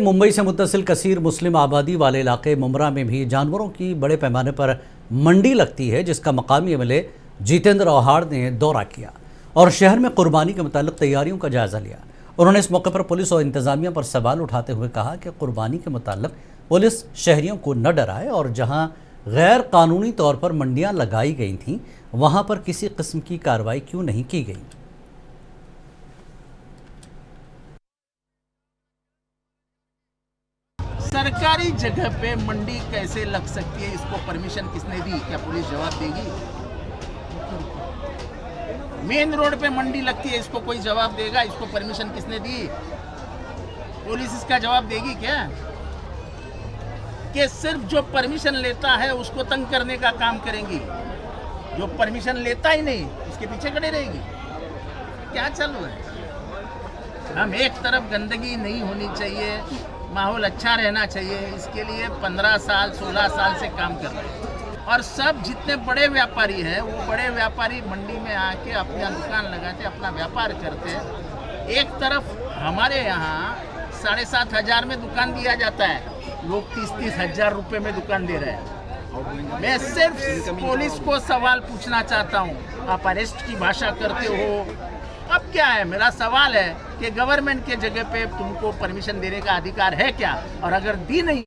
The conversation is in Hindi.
मुंबई से मुत्तसिल कसीर मुस्लिम आबादी वाले इलाके मुमरा में भी जानवरों की बड़े पैमाने पर मंडी लगती है, जिसका मकामी एमएलए जितेंद्र औहाड़ ने दौरा किया और शहर में कुर्बानी के मुताल्लिक तैयारियों का जायज़ा लिया। उन्होंने इस मौके पर पुलिस और इंतज़ामिया पर सवाल उठाते हुए कहा कि कुर्बानी के मुताल्लिक पुलिस शहरियों को न डराए और जहां गैर कानूनी तौर पर मंडियां लगाई गई थीं वहां पर किसी किस्म की कार्रवाई क्यों नहीं की गई। सरकारी जगह पे मंडी कैसे लग सकती है, इसको परमिशन किसने दी? क्या पुलिस जवाब देगी? मेन रोड पे मंडी लगती है, इसको कोई जवाब देगा? इसको परमिशन किसने दी? पुलिस इसका जवाब देगी क्या? कि सिर्फ जो परमिशन लेता है उसको तंग करने का काम करेंगी, जो परमिशन लेता ही नहीं उसके पीछे खड़े रहेगी? क्या चालू है? हम एक तरफ गंदगी नहीं होनी चाहिए, माहौल अच्छा रहना चाहिए, इसके लिए 15 साल 16 साल से काम कर रहे हैं। और सब जितने बड़े व्यापारी हैं वो बड़े व्यापारी मंडी में आके अपना दुकान लगाते, अपना व्यापार करते हैं। एक तरफ हमारे यहाँ 7,500 में दुकान दिया जाता है, लोग 30-30 हज़ार रुपये में दुकान दे रहे हैं। मैं सिर्फ पुलिस को सवाल पूछना चाहता हूँ, आप अरेस्ट की भाषा करते हो, अब क्या है? मेरा सवाल है कि गवर्नमेंट के जगह पे तुमको परमिशन देने का अधिकार है क्या? और अगर दी नहीं